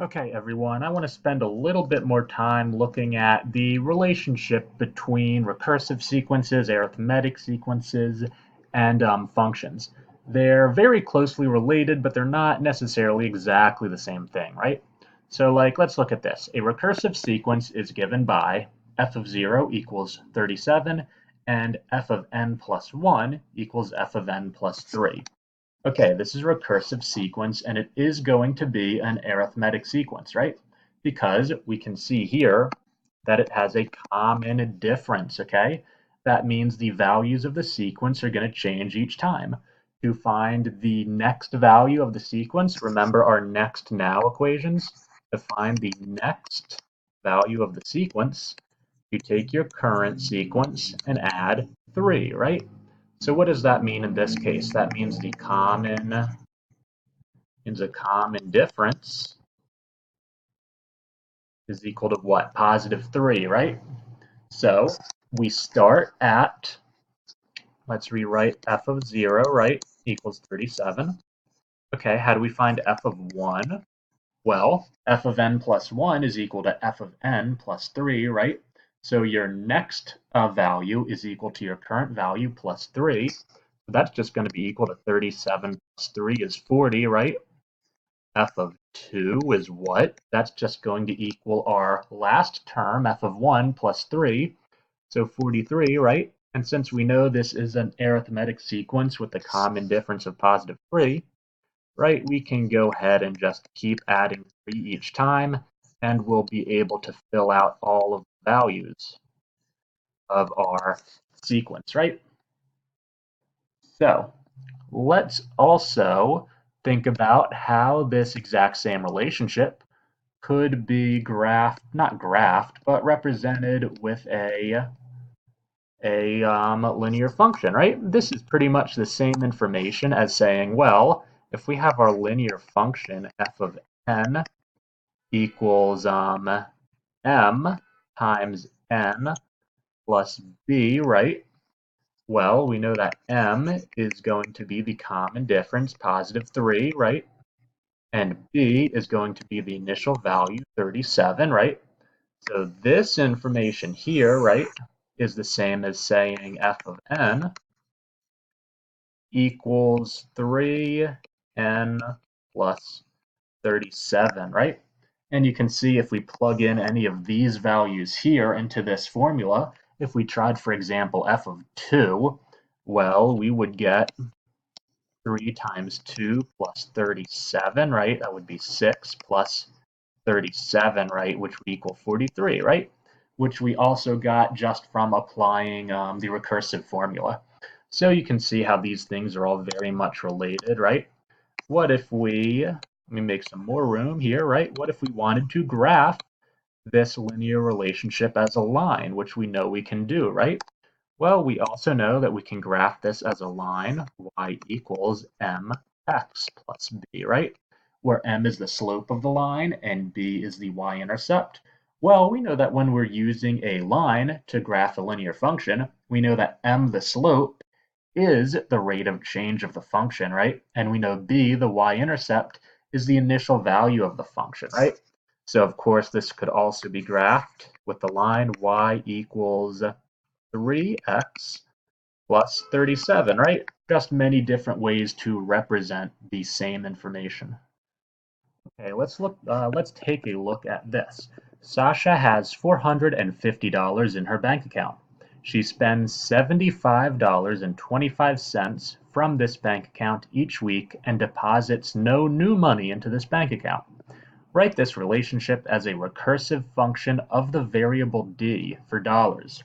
Okay, everyone, I want to spend a little bit more time looking at the relationship between recursive sequences, arithmetic sequences, and functions. They're very closely related, but they're not necessarily exactly the same thing, right? So, let's look at this. A recursive sequence is given by f of 0 equals 37, and f of n plus 1 equals f of n plus 3. Okay, this is a recursive sequence, and it is going to be an arithmetic sequence, right? Because we can see here that it has a common difference, okay? That means the values of the sequence are going to change each time. To find the next value of the sequence, remember our next now equations. To find the next value of the sequence, you take your current sequence and add 3, right? So what does that mean in this case? That means the common difference is equal to what? Positive 3, right? So we start at, let's rewrite f of 0, right, equals 37. Okay, how do we find f of 1? Well, f of n plus 1 is equal to f of n plus 3, right? So your next value is equal to your current value plus 3. So that's just going to be equal to 37 plus 3 is 40, right? F of 2 is what? That's just going to equal our last term, f of 1 plus 3, so 43, right? And since we know this is an arithmetic sequence with a common difference of positive 3, right, we can go ahead and just keep adding 3 each time, and we'll be able to fill out all of the values of our sequence, right? So let's also think about how this exact same relationship could be graphed, not graphed, but represented with a linear function, right? This is pretty much the same information as saying, well, if we have our linear function f of n equals m times n plus b, right? Well, we know that m is going to be the common difference, positive 3, right? And b is going to be the initial value, 37, right? So this information here, right, is the same as saying f of n equals 3n plus 37, right? And you can see if we plug in any of these values here into this formula, if we tried, for example, f of 2, well, we would get 3 times 2 plus 37, right? That would be 6 plus 37, right? Which would equal 43, right? Which we also got just from applying the recursive formula. So you can see how these things are all very much related, right? What if let me make some more room here, right? What if we wanted to graph this linear relationship as a line, which we know we can do, right? Well, we also know that we can graph this as a line, y equals mx plus b, right? Where m is the slope of the line and b is the y-intercept. Well, we know that when we're using a line to graph a linear function, we know that m, the slope, is the rate of change of the function, right? And we know b, the y-intercept, is the initial value of the function, right? So of course this could also be graphed with the line y equals 3x plus 37, right? Just many different ways to represent the same information. Okay, let's take a look at this. Sasha has $450 in her bank account. She spends $75.25 from this bank account each week and deposits no new money into this bank account. Write this relationship as a recursive function of the variable d for dollars.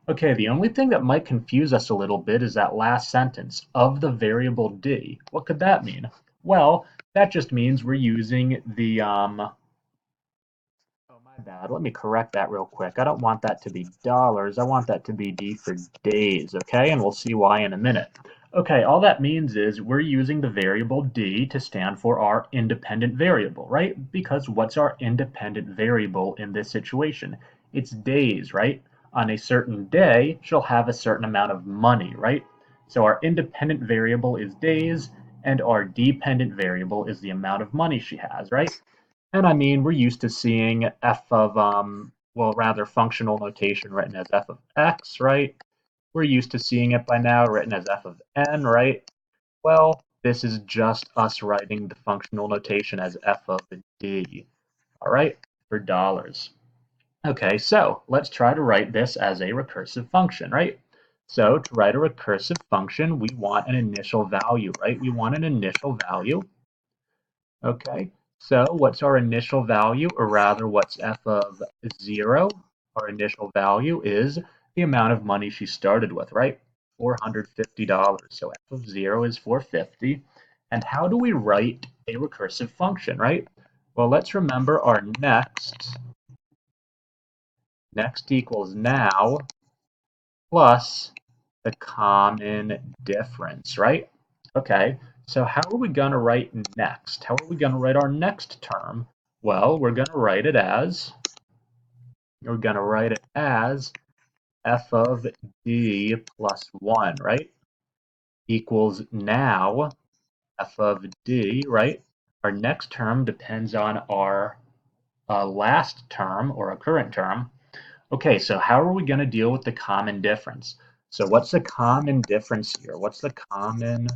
Okay, the only thing that might confuse us a little bit is that last sentence, of the variable d. What could that mean? Well, that just means we're using the, oh my bad, let me correct that real quick. I don't want that to be dollars, I want that to be d for days, okay? And we'll see why in a minute. Okay, all that means is we're using the variable d to stand for our independent variable, right? Because what's our independent variable in this situation? It's days, right? On a certain day, she'll have a certain amount of money, right? So our independent variable is days, and our dependent variable is the amount of money she has, right? And I mean, we're used to seeing f of, well, rather functional notation written as f of x, right? We're used to seeing it by now written as f of n, right? Well, this is just us writing the functional notation as f of d, all right, for dollars. Okay, so let's try to write this as a recursive function, right? So to write a recursive function, we want an initial value, right? We want an initial value. Okay, so what's our initial value, or rather what's f of 0? Our initial value is the amount of money she started with, right? $450. So f of 0 is 450. And how do we write a recursive function, right? Well, let's remember our next equals now plus the common difference, right? Okay, so how are we going to write next? How are we going to write our next term? Well, we're going to write it as f of d plus 1, right? Equals now f of d, right? Our next term depends on our last term or a current term. Okay, so how are we going to deal with the common difference? So what's the common difference here? What's the common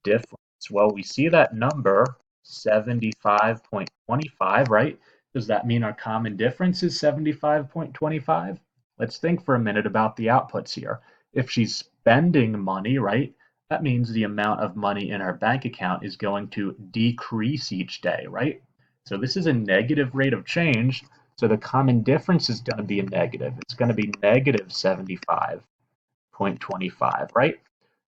difference? Well, we see that number 75.25, right? Does that mean our common difference is 75.25? Let's think for a minute about the outputs here. If she's spending money, right, that means the amount of money in her bank account is going to decrease each day, right? So this is a negative rate of change. So the common difference is going to be a negative. It's going to be negative 75.25, right?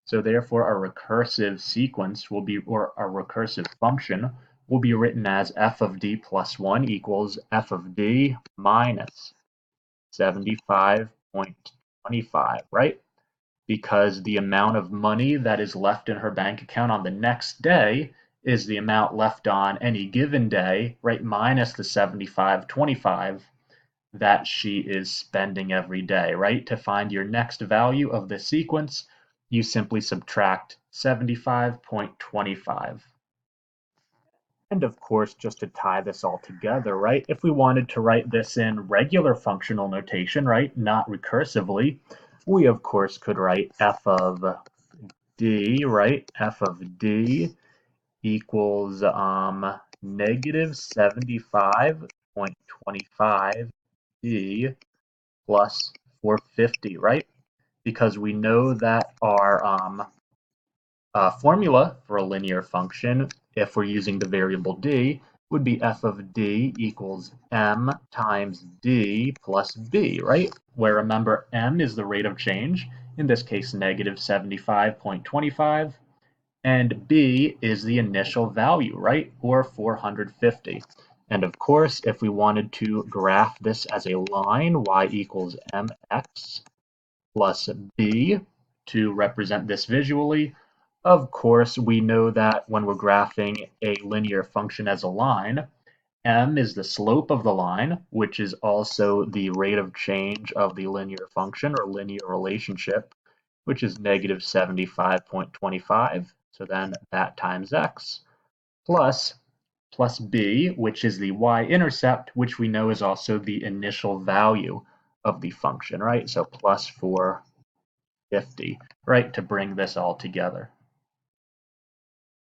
So therefore, our recursive sequence will be, or our recursive function will be written as f of d plus 1 equals f of d minus 75.25, right? Because the amount of money that is left in her bank account on the next day is the amount left on any given day, right, minus the 75.25 that she is spending every day, right? To find your next value of the sequence, you simply subtract 75.25. And of course, just to tie this all together, right? If we wanted to write this in regular functional notation, right, not recursively, we of course could write f of d, right? F of d equals negative 75.25 d plus 450, right? Because we know that our formula for a linear function, if we're using the variable d, would be f of d equals m times d plus b, right? Where remember m is the rate of change, in this case negative 75.25, and b is the initial value, right? Or 450. And of course, if we wanted to graph this as a line, y equals mx plus b to represent this visually, of course, we know that when we're graphing a linear function as a line, m is the slope of the line, which is also the rate of change of the linear function or linear relationship, which is negative 75.25. So then that times x plus b, which is the y-intercept, which we know is also the initial value of the function, right? So plus 450, right, to bring this all together.